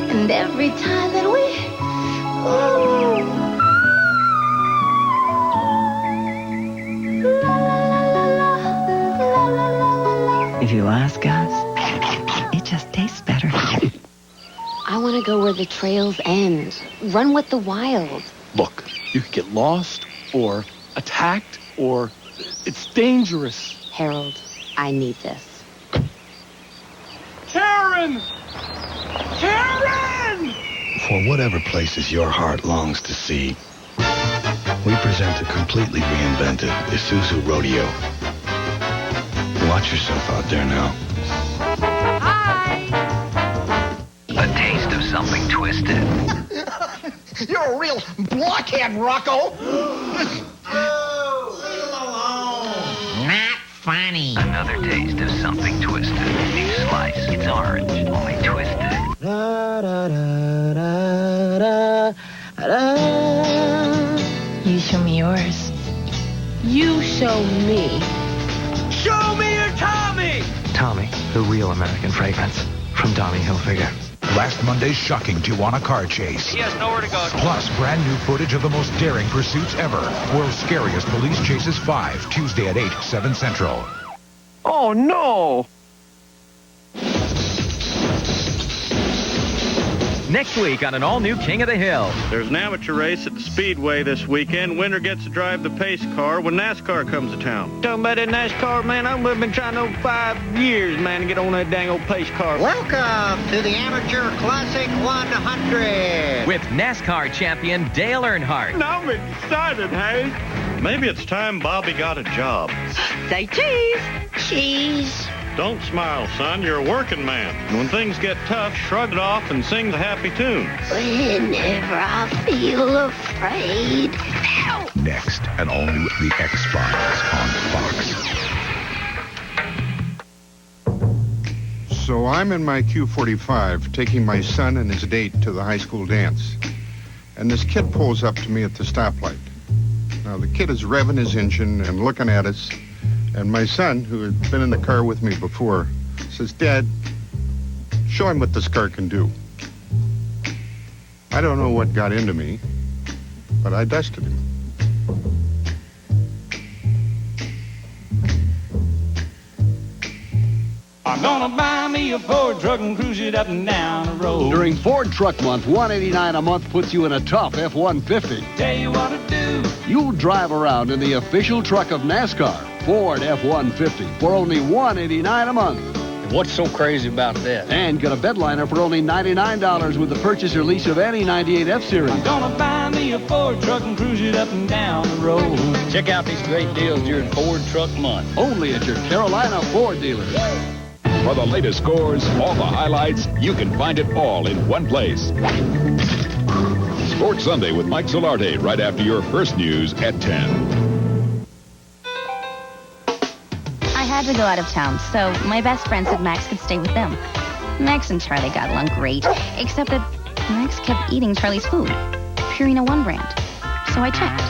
And every time that we... Ooh, If you ask us, it just tastes better. I want to go where the trails end. Run with the wild. Look, you could get lost or attacked or it's dangerous. Harold, I need this. Karen! Karen! For whatever places your heart longs to see, we present a completely reinvented Isuzu Rodeo. Watch yourself out there now. A taste of something twisted. You're a real blockhead, Rocco. Not funny. Another taste of something twisted. New slice. It's orange, only twisted. You show me yours. You show me. Show me your Tommy! Tommy, the real American fragrance. From Tommy Hilfiger. Last Monday's shocking Tijuana car chase. He has nowhere to go. Plus, brand new footage of the most daring pursuits ever. World's Scariest Police Chases 5, Tuesday at 8, 7 Central. Oh, no! Next week on an all-new King of the Hill. There's an amateur race at the Speedway this weekend. Winner gets to drive the pace car when NASCAR comes to town. Talking about that NASCAR, man, I've been trying to 5 years, man, to get on that dang old pace car. Welcome to the Amateur Classic 100. With NASCAR champion Dale Earnhardt. Now I'm excited, hey? Maybe it's time Bobby got a job. Say cheese. Cheese. Don't smile, son. You're a working man. And when things get tough, shrug it off and sing the happy tune. Whenever I feel afraid. Ow! Next, an all-new The X-Files on Fox. So I'm in my Q45 taking my son and his date to the high school dance. And this kid pulls up to me at the stoplight. Now, the kid is revving his engine and looking at us. And my son, who had been in the car with me before, says, "Dad, show him what this car can do." I don't know what got into me, but I dusted him. I'm gonna buy me a Ford truck and cruise it up and down the road. During Ford Truck Month, $189 a month puts you in a tough F-150. Tell you what to do. You'll drive around in the official truck of NASCAR, Ford F-150, for only $189 a month. What's so crazy about that? And get a bed liner for only $99 with the purchase or lease of any 98 F-Series. I'm gonna buy me a Ford truck and cruise it up and down the road. Check out these great deals during Ford Truck Month. Only at your Carolina Ford dealers. For the latest scores, all the highlights, you can find it all in one place. Sports Sunday with Mike Solarte right after your first news at 10. I had to go out of town, so my best friend said Max could stay with them. Max and Charlie got along great, except that Max kept eating Charlie's food, Purina One brand. So I checked.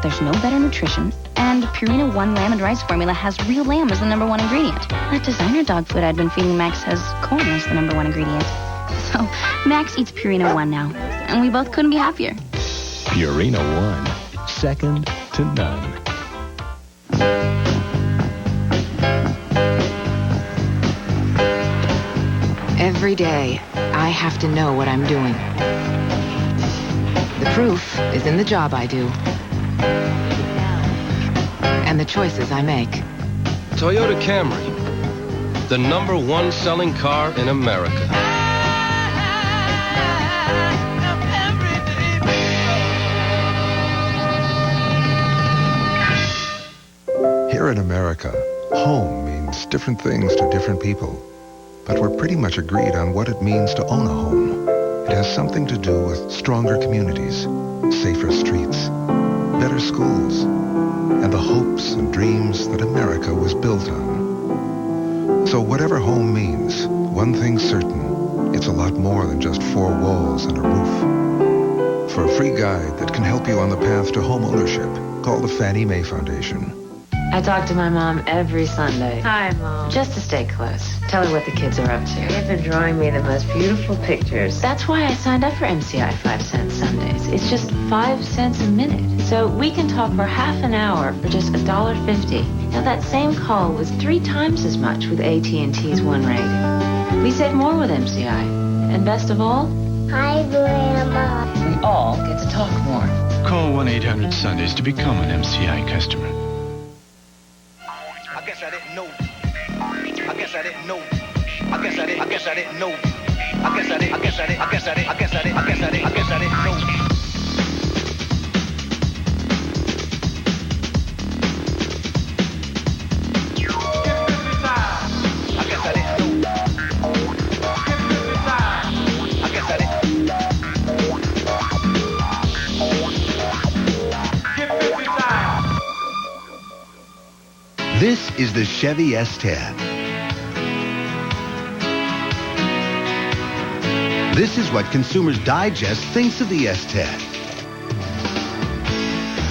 There's no better nutrition, and Purina One lamb and rice formula has real lamb as the #1 ingredient. That designer dog food I'd been feeding Max has corn as the #1 ingredient. So Max eats Purina One now, and we both couldn't be happier. Purina One, second to none. Every day, I have to know what I'm doing. The proof is in the job I do. And the choices I make. Toyota Camry, the #1 selling car in America. Here in America, home means different things to different people. But we're pretty much agreed on what it means to own a home. It has something to do with stronger communities, safer streets, better schools, and the hopes and dreams that America was built on. So whatever home means, one thing's certain, it's a lot more than just 4 walls and a roof. For a free guide that can help you on the path to home ownership, call the Fannie Mae Foundation. I talk to my mom every Sunday. Hi, Mom. Just to stay close. Tell her what the kids are up to. They've been drawing me the most beautiful pictures. That's why I signed up for MCI 5 cents Sundays. It's just 5 cents a minute. So we can talk for half an hour for just $1.50. Now that same call was 3 times as much with AT&T's One Rate. We save more with MCI. And best of all, hi, Grandma. We all get to talk more. Call 1-800-Sundays to become an MCI customer. I guess I didn't know. I guess I didn't know. I guess I didn't know. I guess I didn't know. This is the Chevy S-10. This is what Consumers Digest thinks of the S-10.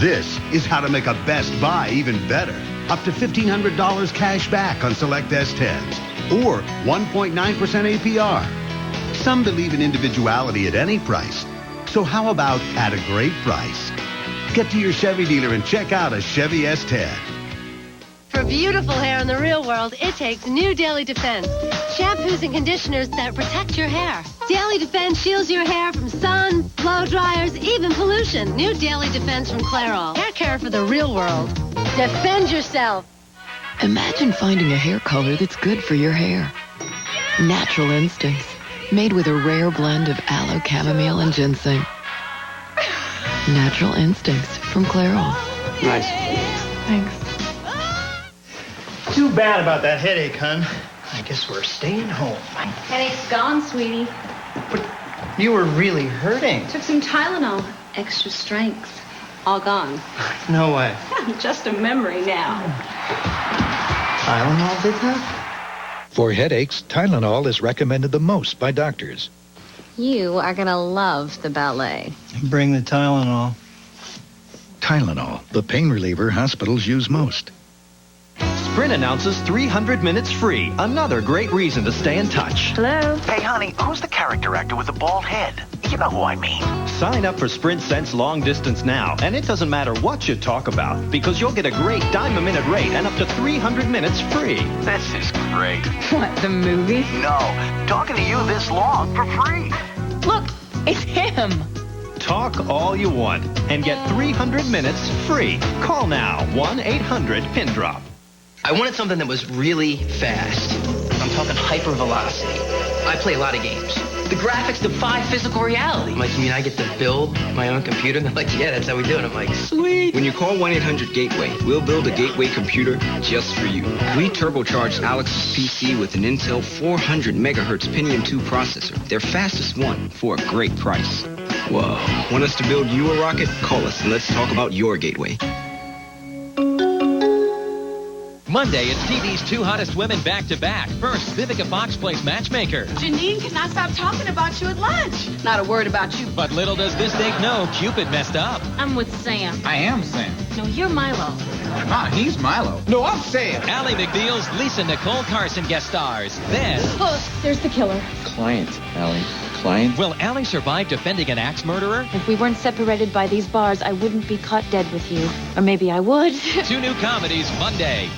This is how to make a Best Buy even better. Up to $1,500 cash back on select S10s or 1.9% APR. Some believe in individuality at any price. So how about at a great price? Get to your Chevy dealer and check out a Chevy S10. For beautiful hair in the real world, it takes New Daily Defense. Shampoos and conditioners that protect your hair. Daily Defense shields your hair from sun, blow dryers, even pollution. New Daily Defense from Clairol. Hair care for the real world. Defend yourself. Imagine finding a hair color that's good for your hair. Natural Instincts, made with a rare blend of aloe, chamomile, and ginseng. Natural Instincts from Clairol. Nice. Thanks. Too bad about that headache, hon. I guess we're staying home. Headache's gone, sweetie. But you were really hurting. Took some Tylenol. Extra strength. All gone. No way. Just a memory now. Tylenol did that? For headaches, Tylenol is recommended the most by doctors. You are going to love the ballet. Bring the Tylenol. Tylenol, the pain reliever hospitals use most. Sprint announces 300 minutes free. Another great reason to stay in touch. Hello? Hey, honey, who's the character actor with the bald head? You know who I mean. Sign up for Sprint Sense Long Distance now, and it doesn't matter what you talk about, because you'll get a great dime-a-minute rate and up to 300 minutes free. This is great. What, the movie? No, talking to you this long for free. Look, it's him. Talk all you want and get 300 minutes free. Call now, 1-800-PIN-DROP. I wanted something that was really fast. I'm talking hyper velocity. I play a lot of games. The graphics defy physical reality. I'm like, you mean I get to build my own computer? And they're like, yeah, that's how we do it. I'm like, sweet. When you call 1-800-GATEWAY, we'll build a gateway computer just for you. We turbocharged Alex's PC with an Intel 400 megahertz Pentium 2 processor, their fastest one, for a great price. Whoa. Want us to build you a rocket? Call us and let's talk about your gateway. Monday, it's TV's 2 hottest women back-to-back. First, Vivica Fox plays matchmaker. Janine cannot stop talking about you at lunch. Not a word about you. But little does this snake know, Cupid messed up. I'm with Sam. I am Sam. No, you're Milo. He's Milo. No, I'm Sam. Ally McBeal's Lisa Nicole Carson guest stars. Then... Oh, there's the killer. Client, Ally. Client. Will Ally survive defending an axe murderer? If we weren't separated by these bars, I wouldn't be caught dead with you. Or maybe I would. 2 new comedies Monday.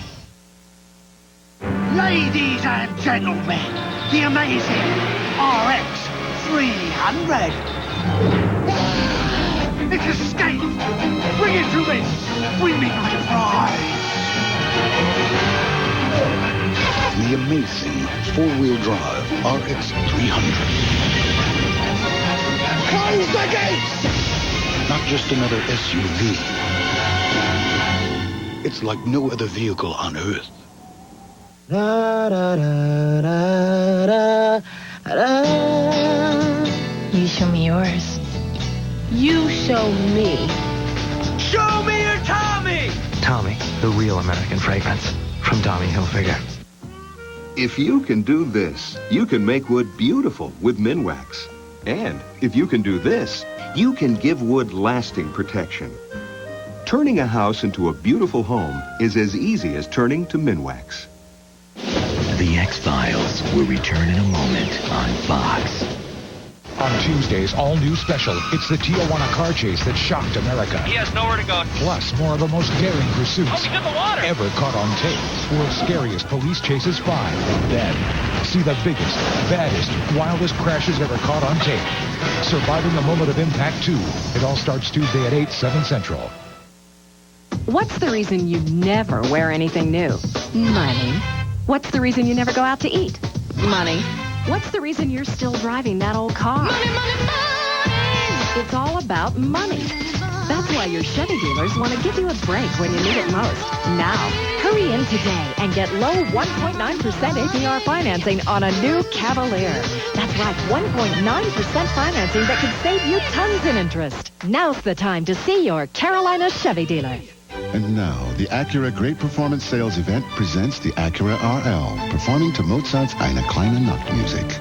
Ladies and gentlemen, the amazing RX 300. It's escape. Bring it to me. Bring me my prize. The amazing four-wheel drive RX 300. Close the gates! Not just another SUV. It's like no other vehicle on Earth. Da, da, da, da, da, da. You show me yours. You show me. Show me your Tommy! Tommy, the real American fragrance from Tommy Hilfiger. If you can do this, you can make wood beautiful with Minwax. And if you can do this, you can give wood lasting protection. Turning a house into a beautiful home is as easy as turning to Minwax. The X-Files will return in a moment on Fox. On Tuesday's all-new special, it's the Tijuana car chase that shocked America. He has nowhere to go. Plus, more of the most daring pursuits Oh, he's in the water. ever caught on tape. World's Scariest Police Chases 5. Then, see the biggest, baddest, wildest crashes ever caught on tape. Surviving the Moment of Impact 2. It all starts Tuesday at 8, 7 Central. What's the reason you never wear anything new? Money. What's the reason you never go out to eat? Money. What's the reason you're still driving that old car? Money, money, money! It's all about money. That's why your Chevy dealers want to give you a break when you need it most. Now, hurry in today and get low 1.9% APR financing on a new Cavalier. That's right, 1.9% financing that could save you tons in interest. Now's the time to see your Carolina Chevy dealer. And now, the Acura Great Performance Sales Event presents the Acura RL, performing to Mozart's Eine kleine Nachtmusik.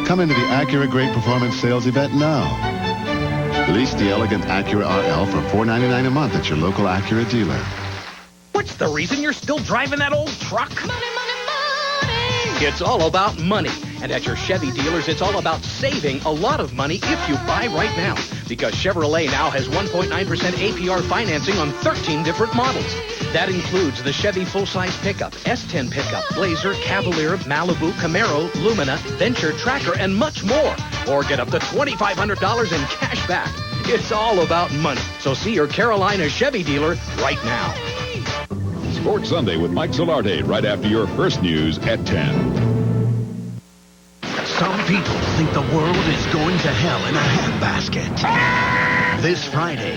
Come into the Acura Great Performance Sales Event now. Lease the elegant Acura RL for $4.99 a month at your local Acura dealer. What's the reason you're still driving that old truck? Money, money, money! It's all about money. And at your Chevy dealers, it's all about saving a lot of money if you buy right now. Because Chevrolet now has 1.9% APR financing on 13 different models. That includes the Chevy full-size pickup, S10 pickup, Blazer, Cavalier, Malibu, Camaro, Lumina, Venture, Tracker, and much more. Or get up to $2,500 in cash back. It's all about money. So see your Carolina Chevy dealer right now. Sports Sunday with Mike Solarte right after your first news at 10. Some people think the world is going to hell in a handbasket. This Friday,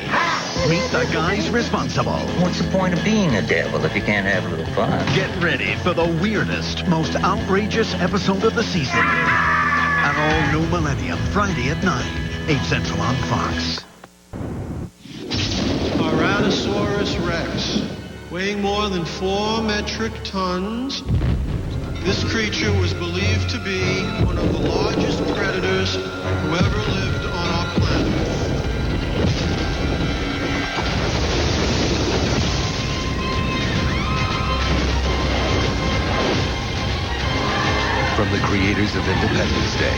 meet the guys responsible. What's the point of being a devil if you can't have a little fun? Get ready for the weirdest, most outrageous episode of the season. An all-new Millennium, Friday at 9, 8 Central on Fox. Tyrannosaurus Rex. Weighing more than 4 metric tons, this creature was believed to be one of the largest predators who ever lived on our planet. From the creators of Independence Day,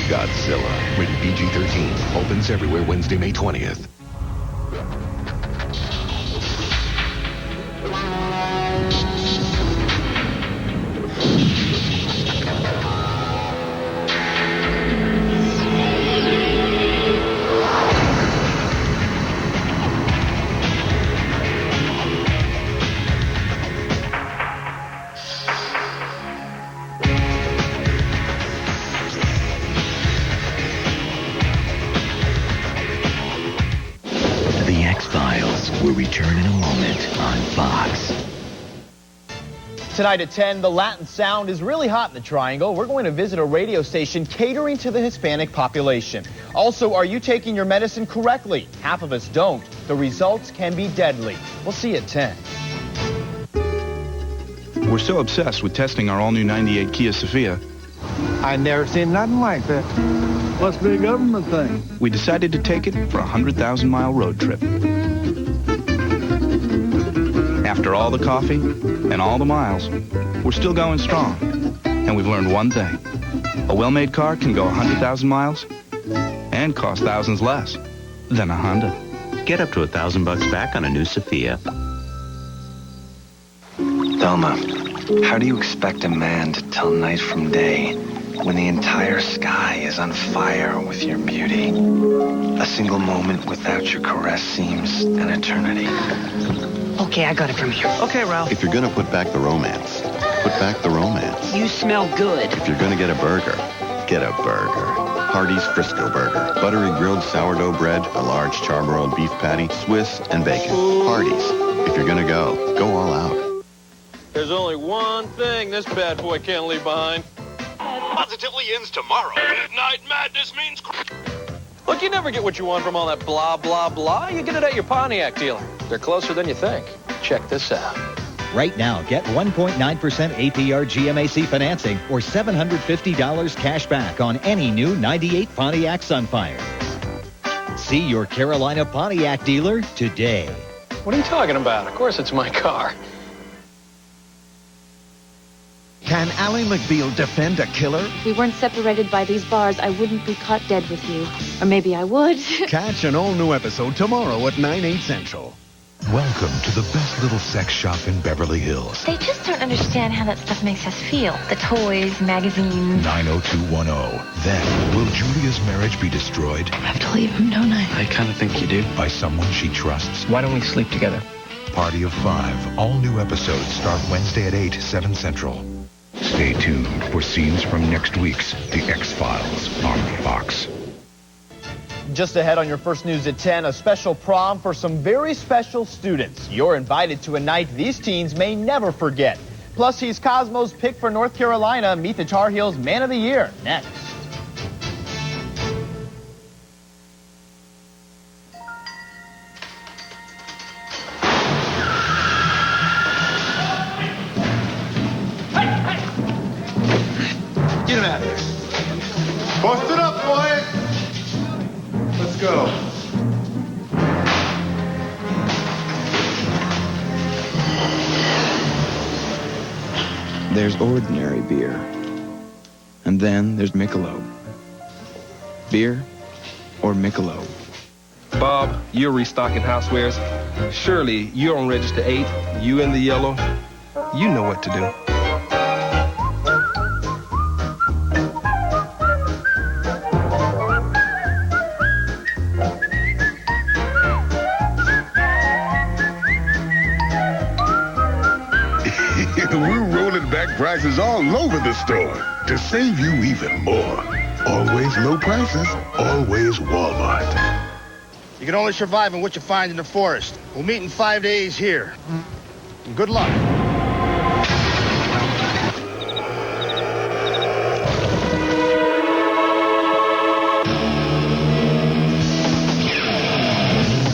Godzilla, rated PG-13, opens everywhere Wednesday, May 20th. Will return in a moment on Fox. Tonight at 10, the Latin sound is really hot in the Triangle. We're going to visit a radio station catering to the Hispanic population. Also, are you taking your medicine correctly? Half of us don't. The results can be deadly. We'll see you at 10. We're so obsessed with testing our all-new 98 Kia Sophia. I never seen nothing like that. Must be a government thing. We decided to take it for a 100,000-mile road trip. After all the coffee and all the miles, we're still going strong. And we've learned one thing. A well-made car can go 100,000 miles and cost thousands less than a Honda. Get up to $1,000 back on a new Sophia. Thelma, how do you expect a man to tell night from day when the entire sky is on fire with your beauty? A single moment without your caress seems an eternity. Okay, I got it from here. Okay, Ralph. If you're going to put back the romance, put back the romance. You smell good. If you're going to get a burger, get a burger. Hardee's Frisco Burger. Buttery grilled sourdough bread, a large charbroiled beef patty, Swiss, and bacon. Hardee's. If you're going to go all out. There's only one thing this bad boy can't leave behind. Positively ends tomorrow. Midnight Madness means... Look, you never get what you want from all that blah, blah, blah. You get it at your Pontiac dealer. They're closer than you think. Check this out. Right now, get 1.9% APR GMAC financing or $750 cash back on any new 98 Pontiac Sunfire. See your Carolina Pontiac dealer today. What are you talking about? Of course it's my car. Can Ally McBeal defend a killer? If we weren't separated by these bars, I wouldn't be caught dead with you. Or maybe I would. Catch an all-new episode tomorrow at 9/8 Central. Welcome to the best little sex shop in Beverly Hills. They just don't understand how that stuff makes us feel. The toys, magazines. 90210. Then, will Julia's marriage be destroyed? I have to leave him, don't I? I kind of think you do. By someone she trusts? Why don't we sleep together? Party of 5. All new episodes start Wednesday at 8, 7 Central. Stay tuned for scenes from next week's The X-Files on Fox. Just ahead on your first news at 10, a special prom for some very special students. You're invited to a night these teens may never forget. Plus, he's Cosmo's pick for North Carolina. Meet the Tar Heels Man of the Year next. Get him out of there. Bust it up, boys. Let's go. There's ordinary beer. And then there's Michelob. Beer or Michelob? Bob, you're restocking housewares. Surely you're on register 8. You in the yellow. You know what to do. We're rolling back prices all over the store to save you even more. Always low prices, always Walmart. You can only survive on what you find in the forest. We'll meet in 5 days here. And good luck.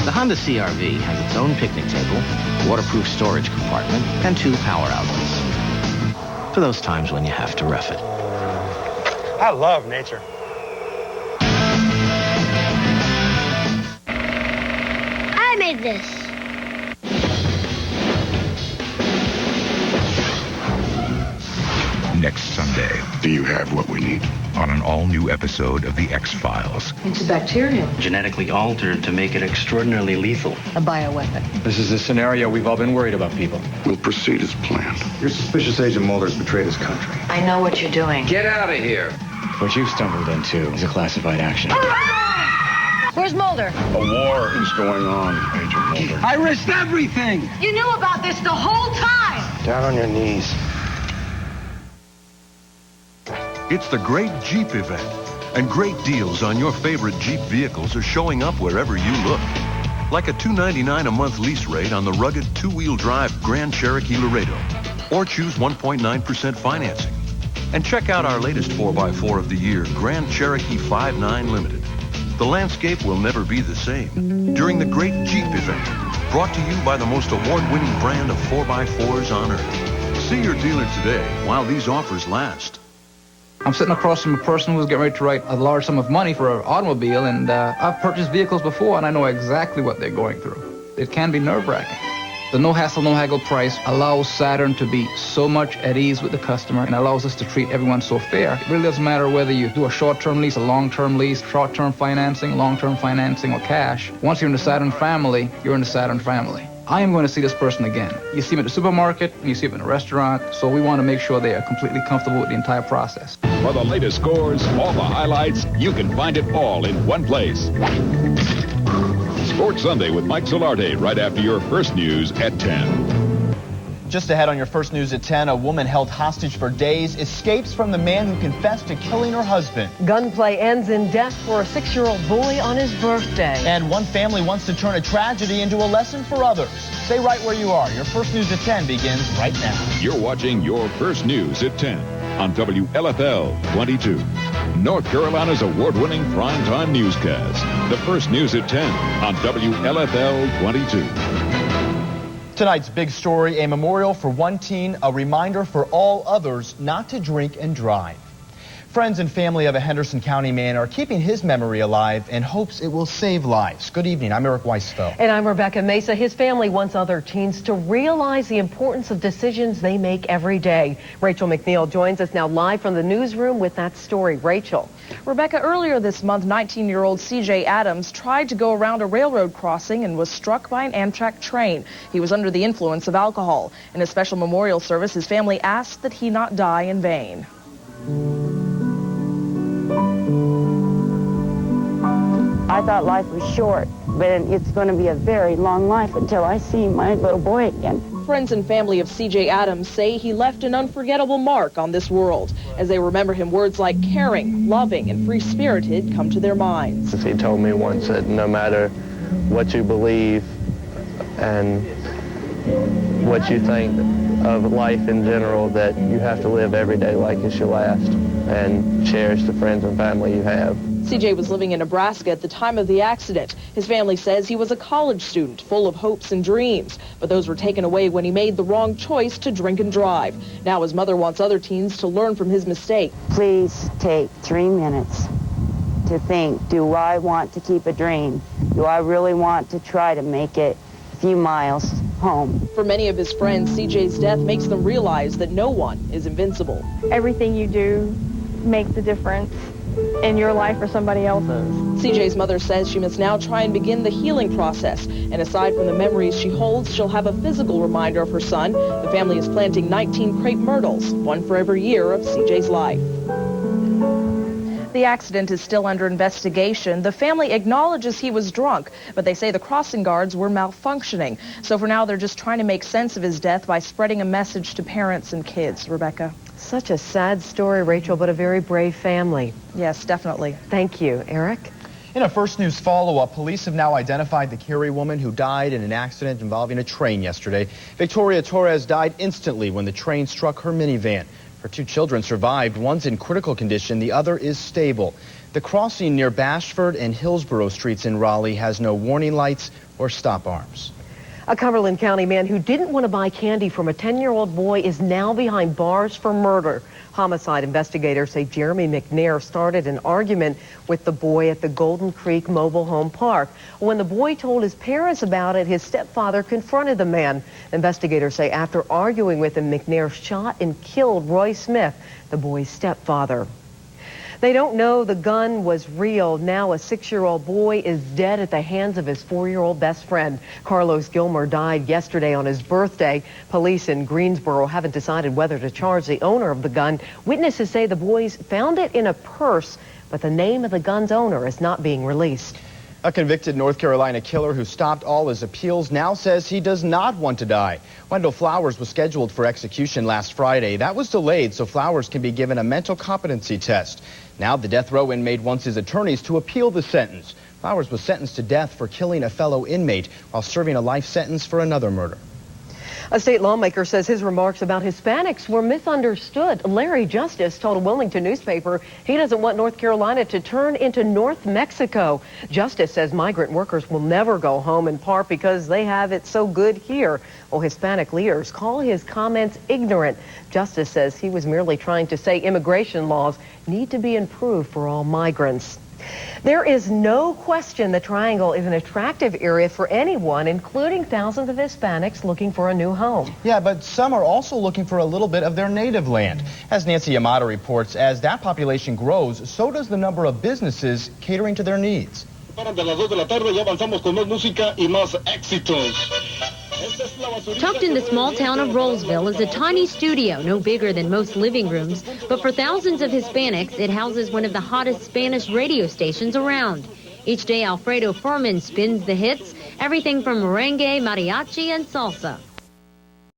The Honda CR-V has its own picnic table, waterproof storage compartment, and 2 power outlets. For those times when you have to rough it. I love nature. I made this. Next Sunday. Do you have what we need? On an all-new episode of The X-Files. It's a bacterium. Genetically altered to make it extraordinarily lethal. A bioweapon. This is the scenario we've all been worried about, people. We'll proceed as planned. Your suspicious Agent Mulder's betrayed his country. I know what you're doing. Get out of here! What you've stumbled into is a classified action. Where's Mulder? A war is going on, Agent Mulder. I risked everything! You knew about this the whole time! Down on your knees. It's the Great Jeep event, and great deals on your favorite Jeep vehicles are showing up wherever you look. Like a $299 a month lease rate on the rugged two-wheel drive Grand Cherokee Laredo, or choose 1.9% financing. And check out our latest 4x4 of the year, Grand Cherokee 5.9 Limited. The landscape will never be the same during the Great Jeep event, brought to you by the most award-winning brand of 4x4s on earth. See your dealer today while these offers last. I'm sitting across from a person who's getting ready to write a large sum of money for an automobile, and I've purchased vehicles before, and I know exactly what they're going through. It can be nerve-wracking. The no-hassle, no-haggle price allows Saturn to be so much at ease with the customer and allows us to treat everyone so fair. It really doesn't matter whether you do a short-term lease, a long-term lease, short-term financing, long-term financing, or cash. Once you're in the Saturn family, you're in the Saturn family. I am going to see this person again. You see him at the supermarket, and you see him in a restaurant, so we want to make sure they are completely comfortable with the entire process. For the latest scores, all the highlights, you can find it all in one place. Sports Sunday with Mike Solarte right after your first news at 10. Just ahead on your first news at 10, a woman held hostage for days escapes from the man who confessed to killing her husband. Gunplay ends in death for a 6-year-old boy on his birthday. And one family wants to turn a tragedy into a lesson for others. Stay right where you are. Your first news at 10 begins right now. You're watching your first news at 10 on WLFL 22. North Carolina's award-winning primetime newscast. The first news at 10 on WLFL 22. Tonight's big story, a memorial for one teen, a reminder for all others not to drink and drive. Friends and family of a Henderson County man are keeping his memory alive in hopes it will save lives. Good evening. I'm Eric Weisfeld. And I'm Rebecca Mesa. His family wants other teens to realize the importance of decisions they make every day. Rachel McNeil joins us now live from the newsroom with that story. Rachel. Rebecca, earlier this month, 19-year-old C.J. Adams tried to go around a railroad crossing and was struck by an Amtrak train. He was under the influence of alcohol. In a special memorial service, his family asked that he not die in vain. I thought life was short, but it's going to be a very long life until I see my little boy again. Friends and family of C.J. Adams say he left an unforgettable mark on this world. As they remember him, words like caring, loving, and free-spirited come to their minds. He told me once that no matter what you believe and what you think of life in general, that you have to live every day like it's your last and cherish the friends and family you have. CJ was living in Nebraska at the time of the accident. His family says he was a college student full of hopes and dreams, but those were taken away when he made the wrong choice to drink and drive. Now his mother wants other teens to learn from his mistake. Please take 3 minutes to think, do I want to keep a dream? Do I really want to try to make it a few miles home? For many of his friends, CJ's death makes them realize that no one is invincible. Everything you do makes a difference in your life or somebody else's. CJ's mother says she must now try and begin the healing process. And aside from the memories she holds, she'll have a physical reminder of her son. The family is planting 19 crepe myrtles, one for every year of CJ's life. The accident is still under investigation. The family acknowledges he was drunk, but they say the crossing guards were malfunctioning. So for now, they're just trying to make sense of his death by spreading a message to parents and kids. Rebecca. Such a sad story, Rachel, but a very brave family. Yes, definitely. Thank you. Eric? In a First News follow-up, police have now identified the Cary woman who died in an accident involving a train yesterday. Victoria Torres died instantly when the train struck her minivan. Her 2 children survived. One's in critical condition. The other is stable. The crossing near Bashford and Hillsborough Streets in Raleigh has no warning lights or stop arms. A Cumberland County man who didn't want to buy candy from a 10-year-old boy is now behind bars for murder. Homicide investigators say Jeremy McNair started an argument with the boy at the Golden Creek Mobile Home Park. When the boy told his parents about it, his stepfather confronted the man. Investigators say after arguing with him, McNair shot and killed Roy Smith, the boy's stepfather. They don't know the gun was real. Now a 6-year-old boy is dead at the hands of his 4-year-old best friend. Carlos Gilmer died yesterday on his birthday. Police in Greensboro haven't decided whether to charge the owner of the gun. Witnesses say the boys found it in a purse, but the name of the gun's owner is not being released. A convicted North Carolina killer who stopped all his appeals now says he does not want to die. Wendell Flowers was scheduled for execution last Friday. That was delayed so Flowers can be given a mental competency test. Now the death row inmate wants his attorneys to appeal the sentence. Flowers was sentenced to death for killing a fellow inmate while serving a life sentence for another murder. A state lawmaker says his remarks about Hispanics were misunderstood. Larry Justice told a Wilmington newspaper he doesn't want North Carolina to turn into North Mexico. Justice says migrant workers will never go home in part because they have it so good here. Well, Hispanic leaders call his comments ignorant. Justice says he was merely trying to say immigration laws need to be improved for all migrants. There is no question the Triangle is an attractive area for anyone, including thousands of Hispanics looking for a new home. Yeah, but some are also looking for a little bit of their native land. As Nancy Yamada reports, as that population grows, so does the number of businesses catering to their needs. Tucked in the small town of Rollsville is a tiny studio, no bigger than most living rooms, but for thousands of Hispanics, it houses one of the hottest Spanish radio stations around. Each day, Alfredo Furman spins the hits, everything from merengue, mariachi, and salsa.